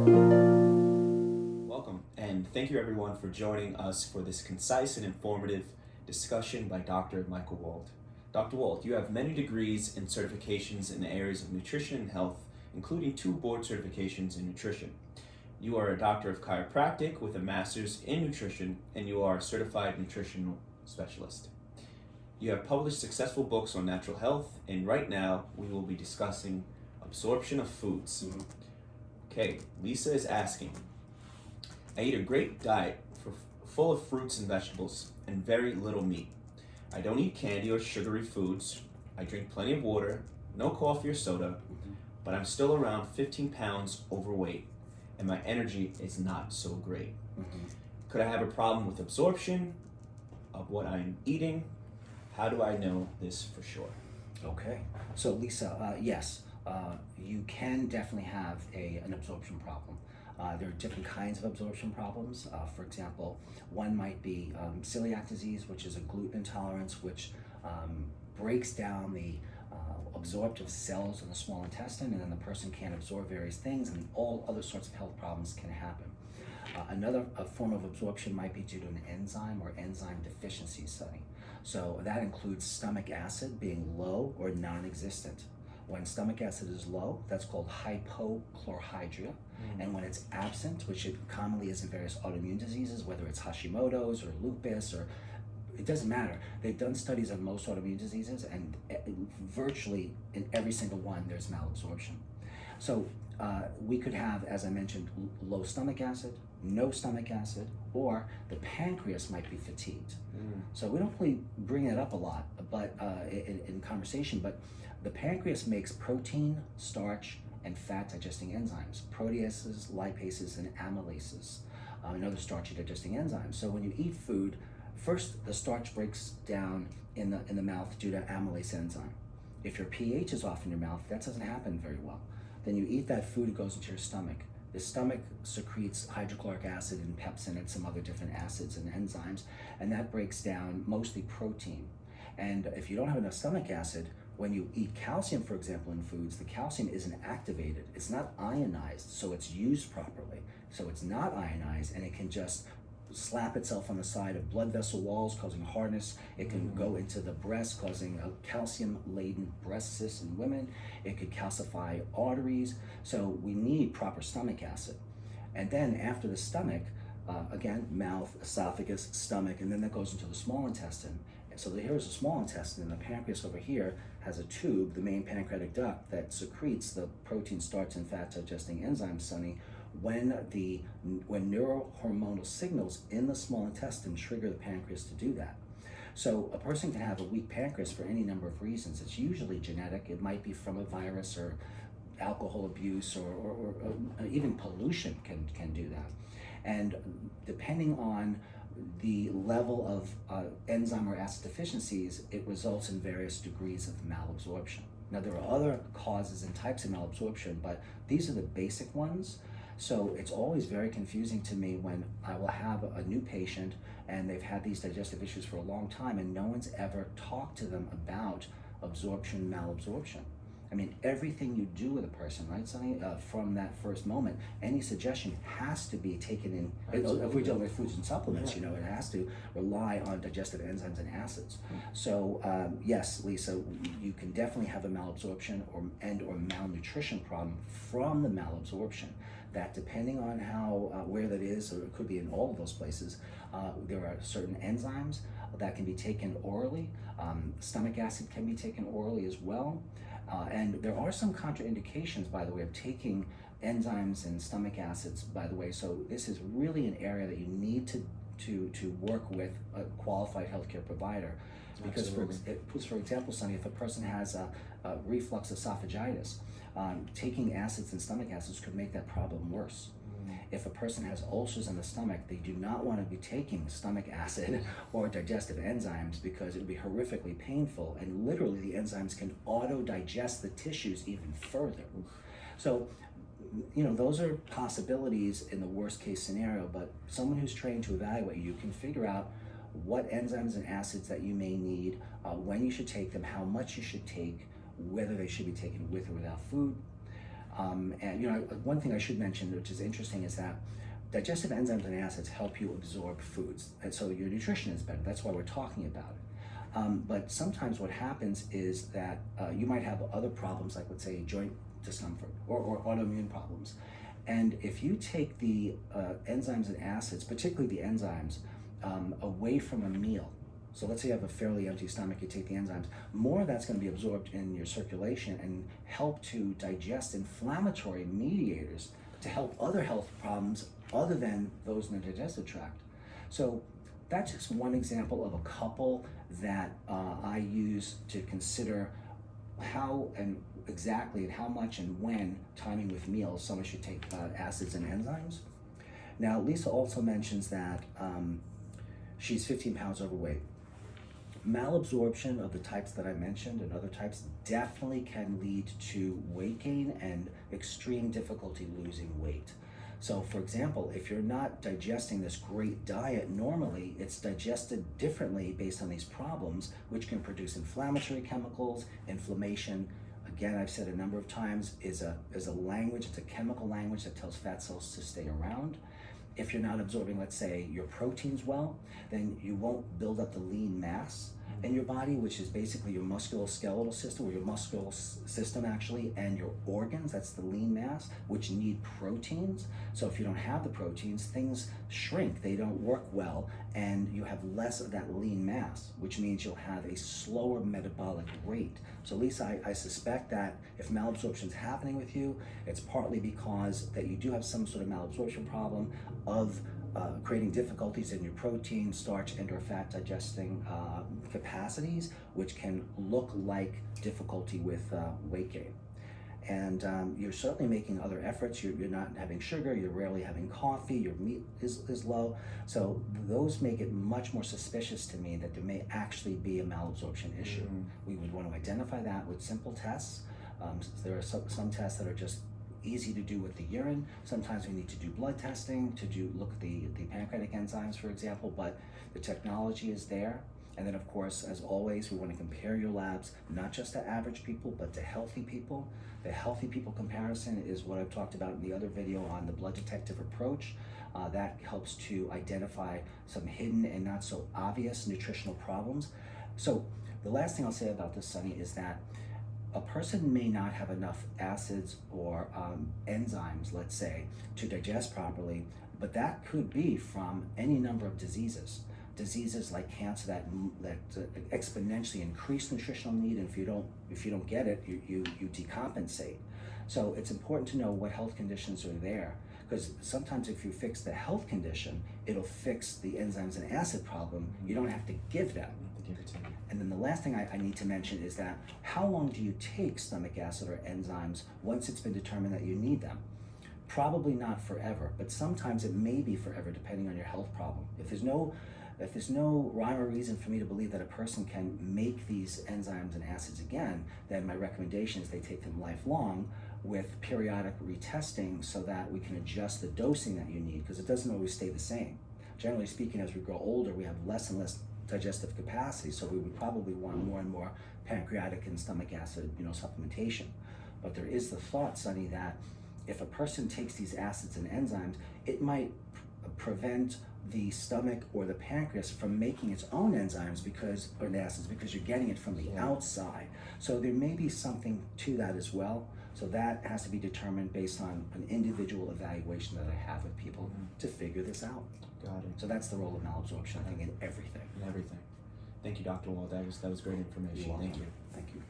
Welcome, and thank you everyone for joining us for this concise and informative discussion by Dr. Michael Wald. Dr. Wald, you have many degrees and certifications in the areas of nutrition and health, including 2 board certifications in nutrition. You are a doctor of chiropractic with a master's in nutrition, and you are a certified nutritional specialist. You have published successful books on natural health, and right now we will be discussing absorption of foods. Okay, Lisa is asking, I eat a great diet full of fruits and vegetables and very little meat. I don't eat candy or sugary foods. I drink plenty of water, no coffee or soda, but I'm still around 15 pounds overweight and my energy is not so great. Could I have a problem with absorption of what I'm eating? How do I know this for sure? Okay, so Lisa, yes, you can definitely have an absorption problem. There are different kinds of absorption problems. For example, one might be celiac disease, which is a gluten intolerance, which breaks down the absorptive cells in the small intestine, and then the person can't absorb various things, and all other sorts of health problems can happen. Another form of absorption might be due to an enzyme or enzyme deficiency study. So that includes stomach acid being low or non-existent. When stomach acid is low, that's called hypochlorhydria. And when it's absent, which it commonly is in various autoimmune diseases, whether it's Hashimoto's or lupus, or it doesn't matter. They've done studies on most autoimmune diseases, and virtually in every single one, there's malabsorption. So we could have, as I mentioned, low stomach acid, no stomach acid, or the pancreas might be fatigued. So we don't really bring it up a lot, but in conversation, but the pancreas makes protein, starch, and fat digesting enzymes, proteases, lipases, and amylases, and other starchy digesting enzymes. So when you eat food, first the starch breaks down in the mouth due to amylase enzyme. If your pH is off in your mouth, that doesn't happen very well. Then you eat that food, it goes into your stomach. The stomach secretes hydrochloric acid and pepsin and some other different acids and enzymes, and that breaks down mostly protein. And if you don't have enough stomach acid, when you eat calcium, for example, in foods, the calcium isn't activated. It's not ionized, so it's used properly. So it's not ionized, and it can just slap itself on the side of blood vessel walls, causing hardness. It can go into the breast, causing a calcium-laden breast cyst in women. It could calcify arteries. So we need proper stomach acid. And then after the stomach, again, mouth, esophagus, stomach, and then that goes into the small intestine. So here's the small intestine, and the pancreas over here has a tube, the main pancreatic duct, that secretes the protein, starch, and fat digesting enzymes, Sonny, when neurohormonal signals in the small intestine trigger the pancreas to do that. So a person can have a weak pancreas for any number of reasons. It's usually genetic. It might be from a virus or alcohol abuse or even pollution can do that. And depending on the level of enzyme or acid deficiencies, it results in various degrees of malabsorption. Now, there are other causes and types of malabsorption, but these are the basic ones. So it's always very confusing to me when I will have a new patient and they've had these digestive issues for a long time and no one's ever talked to them about absorption, malabsorption. I mean, everything you do with a person, right, Sonny, from that first moment, any suggestion has to be taken in. If we're dealing with foods and supplements, it has to rely on digestive enzymes and acids. So yes, Lisa, you can definitely have a malabsorption or malnutrition problem from the malabsorption. That, depending on where that is, or it could be in all of those places, there are certain enzymes that can be taken orally. Stomach acid can be taken orally as well. And there are some contraindications, by the way, of taking enzymes and stomach acids, by the way. So this is really an area that you need to work with a qualified healthcare provider. Because for example, Sonny, if a person has a reflux esophagitis, taking acids and stomach acids could make that problem worse. If a person has ulcers in the stomach, they do not want to be taking stomach acid or digestive enzymes because it would be horrifically painful, and literally the enzymes can auto-digest the tissues even further. So, those are possibilities in the worst case scenario, but someone who's trained to evaluate you can figure out what enzymes and acids that you may need, when you should take them, how much you should take, whether they should be taken with or without food. And one thing I should mention, which is interesting, is that digestive enzymes and acids help you absorb foods, and so your nutrition is better. That's why we're talking about it. But sometimes what happens is that you might have other problems, like let's say joint discomfort or autoimmune problems. And if you take the enzymes and acids, particularly the enzymes, away from a meal, so let's say you have a fairly empty stomach, you take the enzymes, more of that's going to be absorbed in your circulation and help to digest inflammatory mediators to help other health problems other than those in the digestive tract. So that's just one example of a couple that I use to consider how and exactly and how much and when timing with meals someone should take acids and enzymes. Now, Lisa also mentions that she's 15 pounds overweight. Malabsorption of the types that I mentioned and other types definitely can lead to weight gain and extreme difficulty losing weight. So for example, if you're not digesting this great diet normally, it's digested differently based on these problems, which can produce inflammatory chemicals, inflammation. Again, I've said a number of times, is a language, it's a chemical language that tells fat cells to stay around. If you're not absorbing, let's say, your proteins well, then you won't build up the lean mass in your body, which is basically your musculoskeletal system, or your muscular system actually, and your organs, that's the lean mass, which need proteins. So if you don't have the proteins, things shrink, they don't work well, and you have less of that lean mass, which means you'll have a slower metabolic rate. So Lisa, I suspect that if malabsorption is happening with you, it's partly because that you do have some sort of malabsorption problem of creating difficulties in your protein, starch, and or fat digesting capacities, which can look like difficulty with weight gain. And you're certainly making other efforts. You're not having sugar, you're rarely having coffee, your meat is low. So those make it much more suspicious to me that there may actually be a malabsorption issue. We would want to identify that with simple tests. There are some tests that are just easy to do with the urine. Sometimes we need to do blood testing to look at the pancreatic enzymes, for example, but the technology is there. And then of course, as always, we want to compare your labs, not just to average people, but to healthy people. The healthy people comparison is what I've talked about in the other video on the blood detective approach. That helps to identify some hidden and not so obvious nutritional problems. So the last thing I'll say about this, Sunny, is that a person may not have enough acids or enzymes, let's say, to digest properly, but that could be from any number of diseases. Diseases like cancer that exponentially increase nutritional need, and if you don't get it, you decompensate. So it's important to know what health conditions are there, because sometimes if you fix the health condition, it'll fix the enzymes and acid problem. You don't have to give them. And then the last thing I need to mention is that how long do you take stomach acid or enzymes once it's been determined that you need them? Probably not forever, but sometimes it may be forever depending on your health problem. If there's no rhyme or reason for me to believe that a person can make these enzymes and acids again, then my recommendation is they take them lifelong with periodic retesting so that we can adjust the dosing that you need, because it doesn't always stay the same. Generally speaking, as we grow older, we have less and less digestive capacity, so we would probably want more and more pancreatic and stomach acid, supplementation. But there is the thought, Sunny, that if a person takes these acids and enzymes, it might prevent the stomach or the pancreas from making its own enzymes or acids because you're getting it from the outside. So there may be something to that as well. So that has to be determined based on an individual evaluation that I have with people to figure this out. Got it. So that's the role of malabsorption, I think, in everything. In everything. Thank you, Dr. Wald. That was great information. You're welcome. Thank you. Thank you.